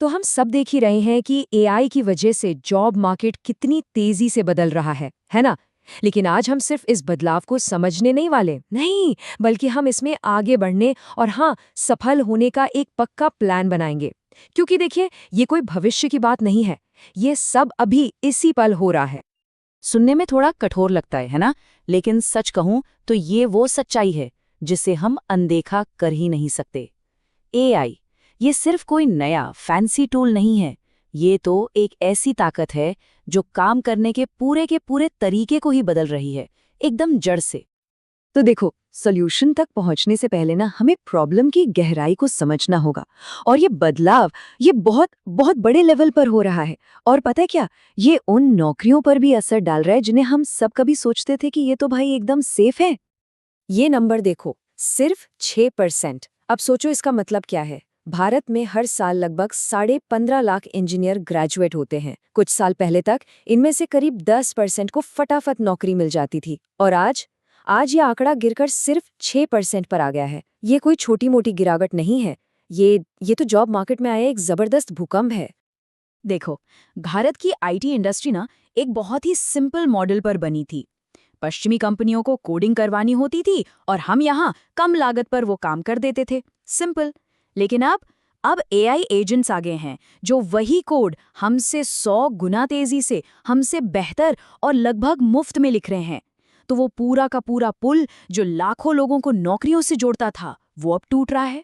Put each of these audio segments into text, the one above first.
तो हम सब देख ही रहे हैं कि एआई की वजह से जॉब मार्केट कितनी तेजी से बदल रहा है ना? लेकिन आज हम सिर्फ इस बदलाव को समझने नहीं वाले, नहीं, बल्कि हम इसमें आगे बढ़ने और हाँ, सफल होने का एक पक्का प्लान बनाएंगे। क्योंकि देखिए, ये कोई भविष्य की बात नहीं है, ये सब अभी इसी पल हो रहा है। सुनने में थोड़ा कठोर लगता है ना? लेकिन सच कहूं तो ये वो सच्चाई है जिसे हम अनदेखा कर ही नहीं सकते। एआई ये सिर्फ कोई नया फैंसी टूल नहीं है, ये तो एक ऐसी ताकत है जो काम करने के पूरे तरीके को ही बदल रही है, एकदम जड़ से। तो देखो, सॉल्यूशन तक पहुंचने से पहले ना हमें प्रॉब्लम की गहराई को समझना होगा। और ये बदलाव ये बहुत बहुत बड़े लेवल पर हो रहा है। और पता है क्या, ये उन नौकरियों पर भी असर डाल रहा है जिन्हें हम सब कभी सोचते थे कि ये तो भाई एकदम सेफ है। ये नंबर देखो, सिर्फ 6%। अब सोचो इसका मतलब क्या है। भारत में हर साल लगभग 15.5 लाख इंजीनियर ग्रेजुएट होते हैं। कुछ साल पहले तक इनमें से करीब 10% को फटाफट नौकरी मिल जाती थी, और आज ये आंकड़ा गिरकर सिर्फ 6% पर आ गया है। ये कोई छोटी मोटी गिरावट नहीं है, ये तो जॉब मार्केट में आया एक जबरदस्त भूकंप है। देखो, भारत की आईटी इंडस्ट्री ना एक बहुत ही सिंपल मॉडल पर बनी थी। पश्चिमी कंपनियों को कोडिंग करवानी होती थी और हम यहाँ कम लागत पर वो काम कर देते थे, सिंपल। लेकिन अब एआई एजेंट्स आ गए हैं जो वही कोड हमसे 100 गुना तेजी से, हमसे बेहतर और लगभग मुफ्त में लिख रहे हैं। तो वो पूरा का पूरा पुल जो लाखों लोगों को नौकरियों से जोड़ता था, वो अब टूट रहा है।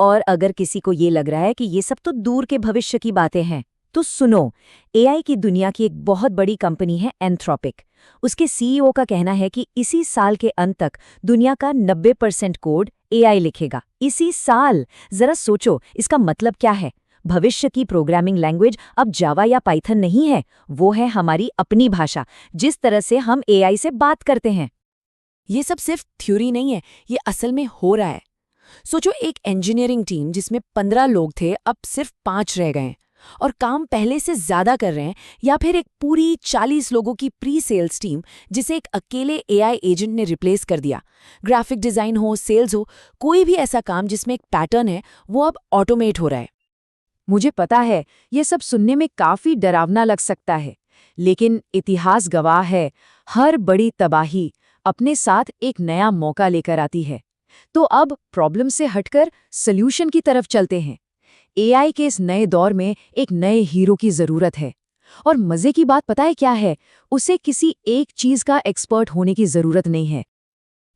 और अगर किसी को ये लग रहा है कि ये सब तो दूर के भविष्य की बातें हैं, तो सुनो, एआई की दुनिया की एक बहुत बड़ी कंपनी है एंथ्रोपिक। उसके सीईओ का कहना है कि इसी साल के अंत तक दुनिया का 90% कोड एआई लिखेगा। इसी साल! जरा सोचो, इसका मतलब क्या है? भविष्य की प्रोग्रामिंग लैंग्वेज अब जावा या पाइथन नहीं है, वो है हमारी अपनी भाषा, जिस तरह से हम एआई से बात करते हैं। ये सब सिर्फ थ्योरी नहीं है, ये असल में हो रहा है। सोचो, एक इंजीनियरिंग टीम जिसमें 15 लोग थे, अब सिर्फ 5 रह गए हैं और काम पहले से ज्यादा कर रहे हैं। या फिर एक पूरी 40 लोगों की प्री सेल्स टीम जिसे एक अकेले एआई एजेंट ने रिप्लेस कर दिया। ग्राफिक डिजाइन हो, सेल्स हो, कोई भी ऐसा काम जिसमें एक पैटर्न है, वो अब ऑटोमेट हो रहा है। मुझे पता है, ये सब सुनने में काफी डरावना लग सकता है, लेकिन इतिहास गवाह है, हर बड़ी तबाही अपने साथ एक नया मौका लेकर आती है। तो अब प्रॉब्लम से हटकर सॉल्यूशन की तरफ चलते हैं। एआई के इस नए दौर में एक नए हीरो की जरूरत है। और मजे की बात पता है क्या है? उसे किसी एक चीज का एक्सपर्ट होने की जरूरत नहीं है।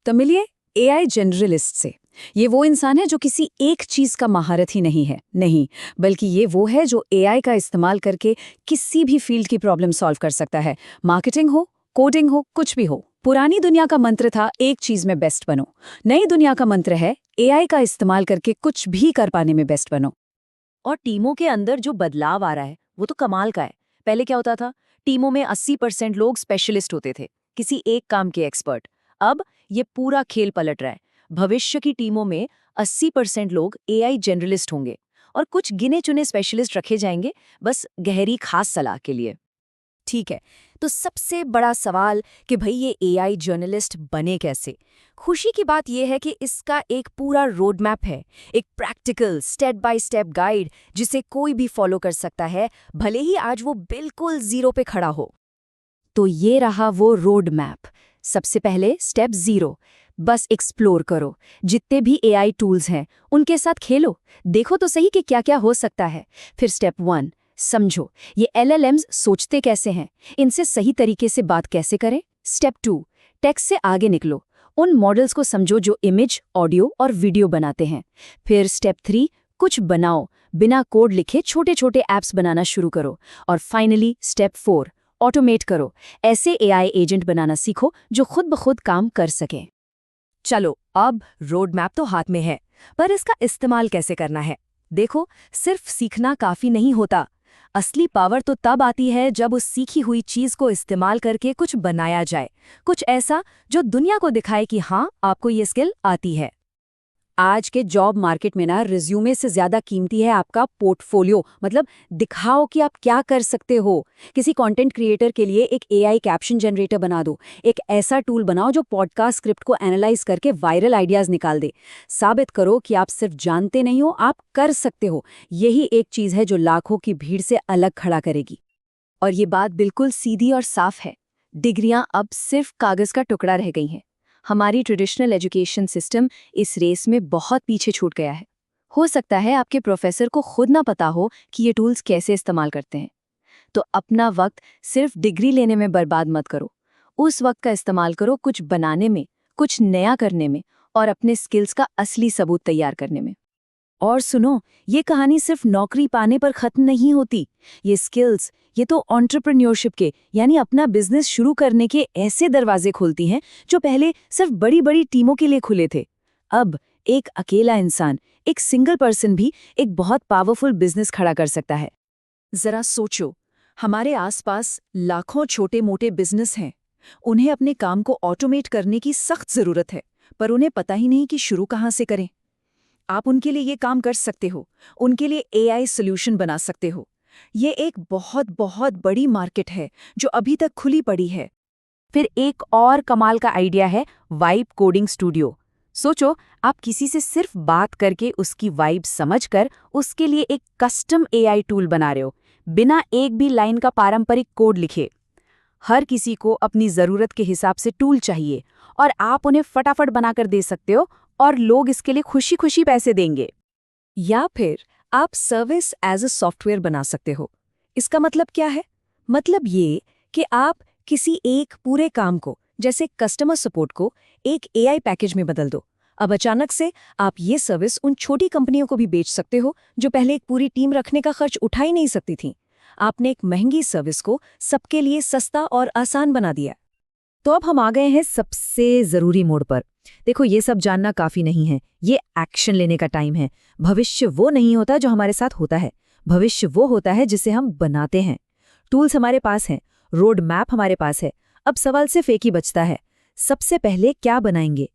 तो मिलिए एआई जनरलिस्ट से। ये वो इंसान है जो किसी एक चीज का महारत ही नहीं, बल्कि ये वो है जो एआई का इस्तेमाल करके किसी भी फील्ड की प्रॉब्लम सॉल्व कर सकता है। मार्केटिंग हो, कोडिंग हो, कुछ भी हो। पुरानी दुनिया का मंत्र था एक चीज में बेस्ट बनो। नई दुनिया का मंत्र है एआई का इस्तेमाल करके कुछ भी कर पाने में बेस्ट बनो। और टीमों के अंदर जो बदलाव आ रहा है, वो तो कमाल का है। पहले क्या होता था? टीमों में 80% लोग स्पेशलिस्ट होते थे, किसी एक काम के एक्सपर्ट। अब ये पूरा खेल पलट रहा है। भविष्य की टीमों में 80% लोग एआई जनरलिस्ट होंगे और कुछ गिने चुने स्पेशलिस्ट रखे जाएंगे, बस गहरी खास सलाह के लिए। ठीक है, तो सबसे बड़ा सवाल कि भाई ये एआई जर्नलिस्ट बने कैसे? खुशी की बात यह है कि इसका एक पूरा रोड मैप है, एक practical step by step guide जिसे कोई भी फॉलो कर सकता है, भले ही आज वो बिल्कुल जीरो पे खड़ा हो। तो ये रहा वो रोड मैप। सबसे पहले स्टेप 0, बस एक्सप्लोर करो। जितने भी एआई टूल्स हैं, उनके साथ खेलो, देखो तो सही कि क्या क्या हो सकता है। फिर स्टेप 1, समझो ये एलएलएम्स सोचते कैसे हैं, इनसे सही तरीके से बात कैसे करें। स्टेप 2, टेक्स्ट से आगे निकलो, उन मॉडल्स को समझो जो इमेज, ऑडियो और वीडियो बनाते हैं। फिर स्टेप 3, कुछ बनाओ, बिना कोड लिखे छोटे छोटे ऐप्स बनाना शुरू करो। और फाइनली स्टेप 4, ऑटोमेट करो, ऐसे एआई एजेंट बनाना सीखो जो खुद ब खुद काम कर सकें। चलो, अब रोड मैप तो हाथ में है, पर इसका इस्तेमाल कैसे करना है? देखो, सिर्फ सीखना काफी नहीं होता। असली पावर तो तब आती है जब उस सीखी हुई चीज को इस्तेमाल करके कुछ बनाया जाए, कुछ ऐसा जो दुनिया को दिखाए कि हाँ, आपको ये स्किल आती है। आज के जॉब मार्केट में ना रिज्यूमे से ज्यादा कीमती है आपका पोर्टफोलियो, मतलब दिखाओ कि आप क्या कर सकते हो। किसी कंटेंट क्रिएटर के लिए एक एआई कैप्शन जनरेटर बना दो, एक ऐसा टूल बनाओ जो पॉडकास्ट स्क्रिप्ट को एनालाइज करके वायरल आइडियाज निकाल दे। साबित करो कि आप सिर्फ जानते नहीं हो, आप कर सकते हो। यही एक चीज है जो लाखों की भीड़ से अलग खड़ा करेगी। और ये बात बिल्कुल सीधी और साफ है, डिग्रियां अब सिर्फ कागज का टुकड़ा रह गई हैं। हमारी ट्रेडिशनल एजुकेशन सिस्टम इस रेस में बहुत पीछे छूट गया है। हो सकता है आपके प्रोफेसर को खुद ना पता हो कि ये टूल्स कैसे इस्तेमाल करते हैं। तो अपना वक्त सिर्फ डिग्री लेने में बर्बाद मत करो। उस वक्त का इस्तेमाल करो कुछ बनाने में, कुछ नया करने में और अपने स्किल्स का असली सबूत तैयार करने में। और सुनो, ये कहानी सिर्फ नौकरी पाने पर खत्म नहीं होती। ये स्किल्स, ये तो एंटरप्रेन्योरशिप के, यानी अपना बिजनेस शुरू करने के ऐसे दरवाजे खोलती हैं जो पहले सिर्फ बड़ी बड़ी टीमों के लिए खुले थे। अब एक अकेला इंसान, एक सिंगल पर्सन भी एक बहुत पावरफुल बिजनेस खड़ा कर सकता है। जरा सोचो, हमारे आसपास लाखों छोटे मोटे बिजनेस हैं। उन्हें अपने काम को ऑटोमेट करने की सख्त जरूरत है, पर उन्हें पता ही नहीं कि शुरू कहाँ से करें। आप उनके लिए ये काम कर सकते हो, उनके लिए एआई सॉल्यूशन बना सकते हो। ये एक बहुत बहुत बड़ी मार्केट है जो अभी तक खुली पड़ी है। फिर एक और कमाल का आइडिया है वाइब कोडिंग स्टूडियो। सोचो, आप किसी से सिर्फ बात करके उसकी वाइब समझकर उसके लिए एक कस्टम एआई टूल बना रहे हो, बिना एक भी लाइन का पारंपरिक कोड लिखे। हर किसी को अपनी ज़रूरत के हिसाब से टूल चाहिए और आप उन्हें फटाफट बनाकर दे सकते हो और लोग इसके लिए खुशी खुशी पैसे देंगे। या फिर आप सर्विस एज अ सॉफ्टवेयर बना सकते हो। इसका मतलब क्या है? मतलब ये कि आप किसी एक पूरे काम को, जैसे कस्टमर सपोर्ट को, एक एआई पैकेज में बदल दो। अब अचानक से आप ये सर्विस उन छोटी कंपनियों को भी बेच सकते हो जो पहले एक पूरी टीम रखने का खर्च उठा ही नहीं सकती थीं। आपने एक महंगी सर्विस को सबके लिए सस्ता और आसान बना दिया। तो अब हम आ गए हैं सबसे जरूरी मोड़ पर। देखो, ये सब जानना काफी नहीं है, ये एक्शन लेने का टाइम है। भविष्य वो नहीं होता जो हमारे साथ होता है, भविष्य वो होता है जिसे हम बनाते हैं। टूल्स हमारे पास हैं, रोड मैप हमारे पास है। अब सवाल सिर्फ एक ही बचता है, सबसे पहले क्या बनाएंगे,